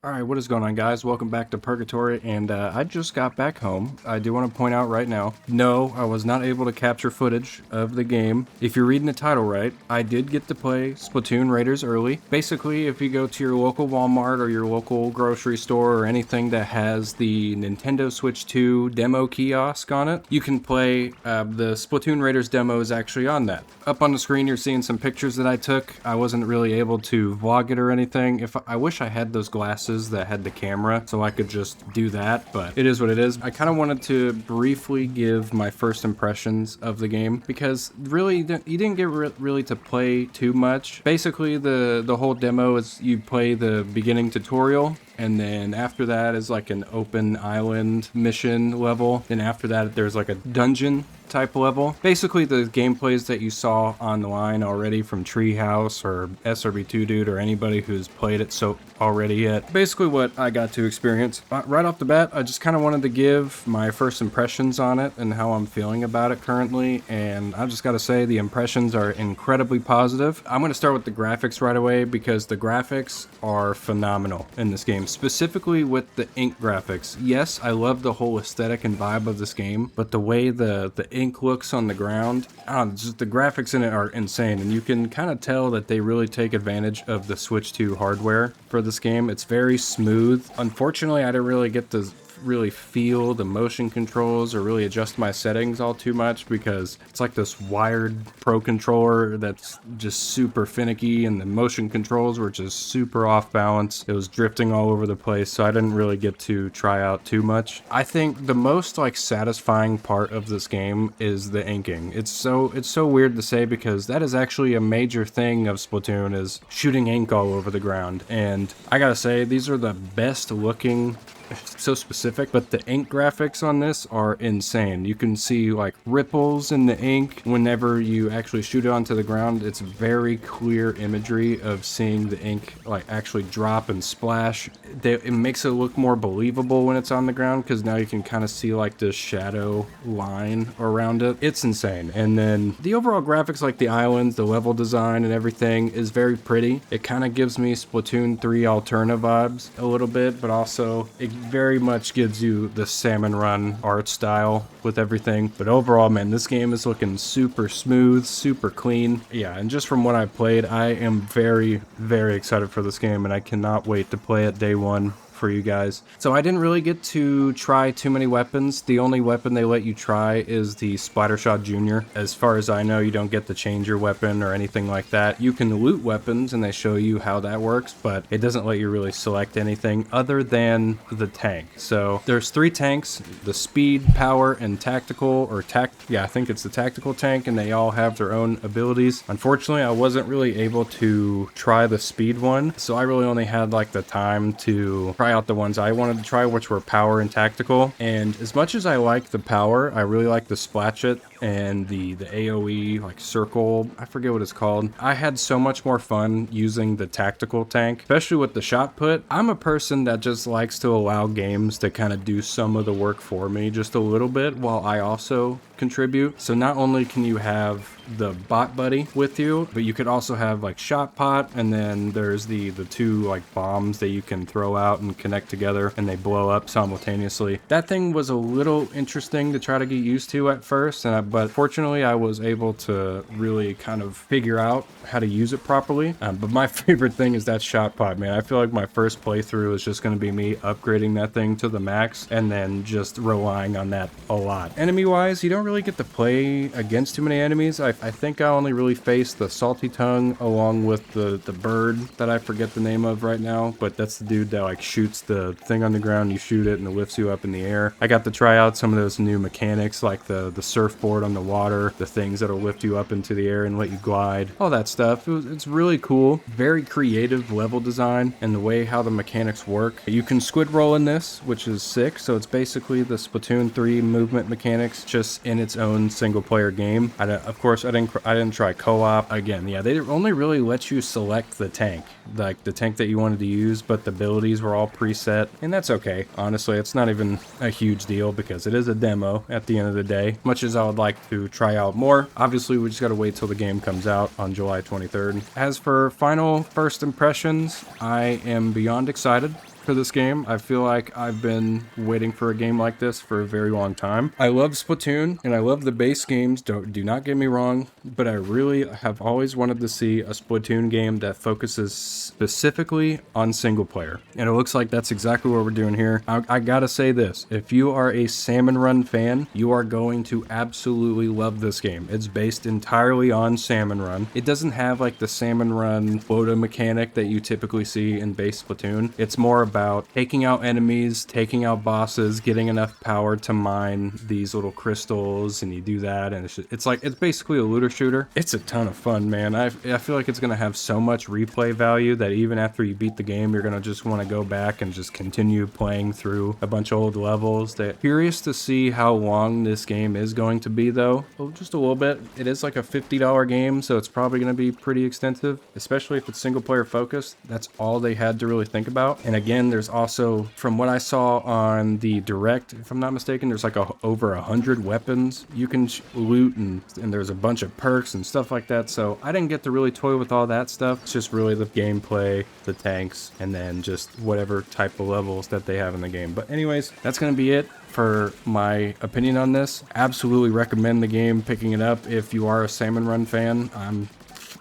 Alright, what is going on, guys? Welcome back to Purgatory, and I just got back home. I do want to point out right now, no, I was not able to capture footage of the game. If you're reading the title right, I did get to play Splatoon Raiders early. Basically, if you go to your local Walmart or your local grocery store or anything that has the Nintendo Switch 2 demo kiosk on it, you can play the Splatoon Raiders demo is actually on that. Up on the screen, you're seeing some pictures that I took. I wasn't really able to vlog it or anything. I wish I had those glasses that had the camera so I could just do that, but it is what it is. I kind of wanted to briefly give my first impressions of the game because really you didn't get really to play too much. Basically, the whole demo is you play the beginning tutorial, and then after that is like an open island mission level. Then after that, there's like a dungeon type level. Basically, the gameplays that you saw online already from Treehouse or SRB2 Dude or anybody who's played it so already yet. Basically what I got to experience. Right off the bat, I just kind of wanted to give my first impressions on it and how I'm feeling about it currently, and I just gotta say the impressions are incredibly positive. I'm gonna start with the graphics right away because the graphics are phenomenal in this game, specifically with the ink graphics. Yes, I love the whole aesthetic and vibe of this game, but the way the ink looks on the ground, just the graphics in it are insane, and you can kind of tell that they really take advantage of the Switch 2 hardware for this game. It's very smooth. Unfortunately, I didn't really get to really feel the motion controls or really adjust my settings all too much because it's like this wired pro controller that's just super finicky, and the motion controls were just super off balance. It was drifting all over the place, so I didn't really get to try out too much. I think the most satisfying part of this game is the inking. It's so weird to say because that is actually a major thing of Splatoon, is shooting ink all over the ground, and I gotta say these are the best looking. It's so specific, but the ink graphics on this are insane. You can see like ripples in the ink whenever you actually shoot it onto the ground. It's very clear imagery of seeing the ink actually drop and splash. It makes it look more believable when it's on the ground because now you can kind of see like this shadow line around it. It's insane. And then the overall graphics, like the islands, the level design and everything, is very pretty. It kind of gives me Splatoon 3 Alterna vibes a little bit, but also it very much gives you the Salmon Run art style with everything. But overall, man, this game is looking super smooth, super clean. Yeah, and just from what I played, I am very, very excited for this game, and I cannot wait to play it day one for you guys. So I didn't really get to try too many weapons. The only weapon they let you try is the Splattershot Jr. As far as I know, you don't get to change your weapon or anything like that. You can loot weapons and they show you how that works, but it doesn't let you really select anything other than the tank. So there's 3 tanks, the speed, power, and tactical, or I think it's the tactical tank, and they all have their own abilities. Unfortunately, I wasn't really able to try the speed one, so I really only had the time to try out the ones I wanted to try, which were power and tactical. And as much as I like the power, I really like the splatch it and the AoE circle, I forget what it's called. I had so much more fun using the tactical tank, especially with the shot put. I'm a person that just likes to allow games to kind of do some of the work for me just a little bit while I also contribute. So not only can you have the bot buddy with you, but you could also have shot pot, and then there's the 2 bombs that you can throw out and connect together and they blow up simultaneously. That thing was a little interesting to try to get used to at first, but fortunately I was able to really kind of figure out how to use it properly. But my favorite thing is that shot pot, man. I feel like my first playthrough is just going to be me upgrading that thing to the max and then just relying on that a lot. Enemy wise, you don't really get to play against too many enemies. I think I only really faced the Salty Tongue along with the bird that I forget the name of right now, but that's the dude that shoots the thing on the ground. You shoot it and it lifts you up in the air. I got to try out some of those new mechanics like the surfboard on the water, the things that'll lift you up into the air and let you glide, all that stuff. It's really cool. Very creative level design and the way how the mechanics work. You can squid roll in this, which is sick. So it's basically the Splatoon 3 movement mechanics just in its own single player game. Of course, I didn't try co-op. Again, yeah, they only really let you select the tank, like the tank that you wanted to use, but the abilities were all preset, and that's okay. Honestly, it's not even a huge deal because it is a demo at the end of the day. Much as I would like to try out more, obviously we just gotta wait till the game comes out on July 23rd. As for final first impressions, I am beyond excited for this game. I feel like I've been waiting for a game like this for a very long time. I love Splatoon and I love the base games, do not get me wrong, but I really have always wanted to see a Splatoon game that focuses specifically on single player. And it looks like that's exactly what we're doing here. I gotta say this, if you are a Salmon Run fan, you are going to absolutely love this game. It's based entirely on Salmon Run. It doesn't have like the Salmon Run quota mechanic that you typically see in base Splatoon. It's more about taking out enemies, taking out bosses, getting enough power to mine these little crystals, and you do that, and it's basically a looter shooter. It's a ton of fun, man. I feel like it's gonna have so much replay value that even after you beat the game, you're gonna just want to go back and just continue playing through a bunch of old levels. Curious to see how long this game is going to be, though. Oh, just a little bit. It is like a $50 game, so it's probably going to be pretty extensive, especially if it's single player focused. That's all they had to really think about. And again, there's also, from what I saw on the direct, if I'm not mistaken, there's like over 100 weapons you can loot, and there's a bunch of perks and stuff like that. So I didn't get to really toy with all that stuff. It's just really the gameplay, the tanks, and then just whatever type of levels that they have in the game. But anyways, that's going to be it for my opinion on this. Absolutely recommend the game, picking it up if you are a Salmon Run fan.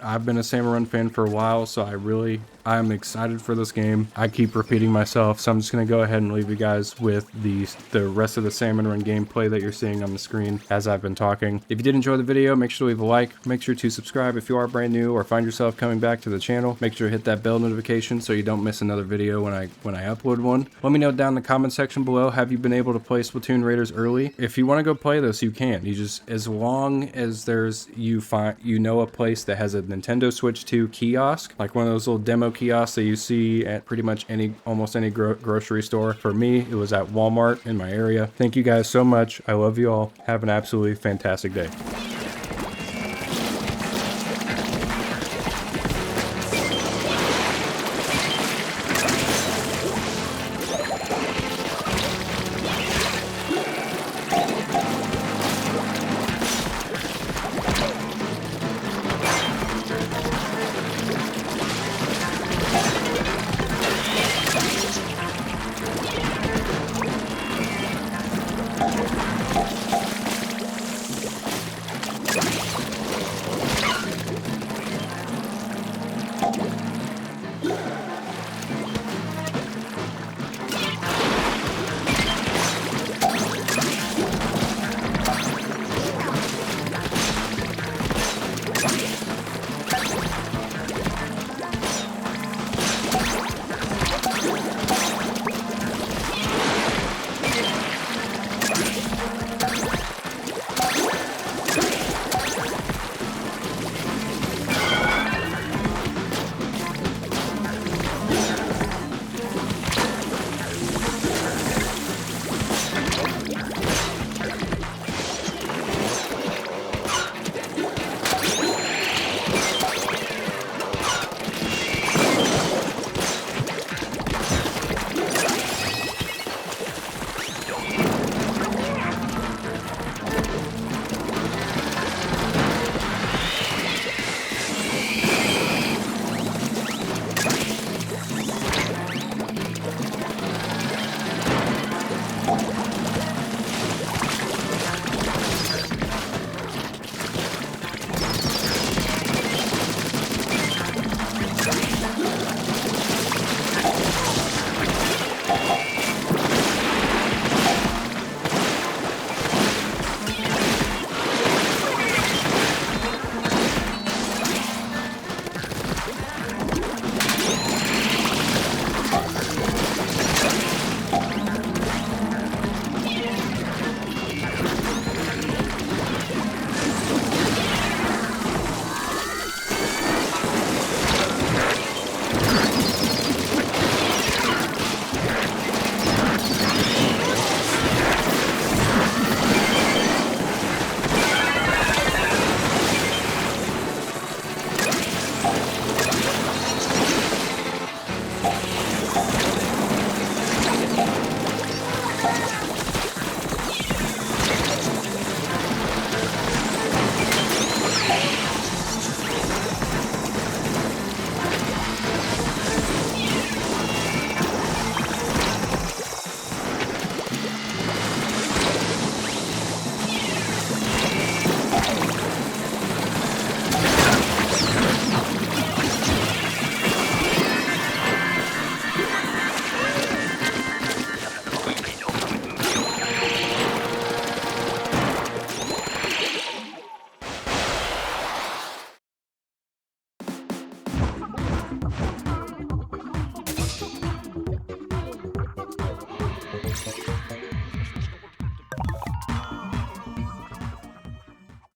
I've been a Salmon Run fan for a while, so I'm excited for this game. I keep repeating myself, so I'm just going to go ahead and leave you guys with the rest of the Salmon Run gameplay that you're seeing on the screen as I've been talking. If you did enjoy the video, make sure to leave a like. Make sure to subscribe if you are brand new or find yourself coming back to the channel. Make sure to hit that bell notification so you don't miss another video when I upload one. Let me know down in the comment section below, have you been able to play Splatoon Raiders early? If you want to go play this, you can. You just, as long as you know a place that has a Nintendo Switch 2 kiosk, like one of those little demo kiosks that you see at pretty much almost any grocery store. For me, it was at Walmart in my area. Thank you guys so much. I love you all. Have an absolutely fantastic day.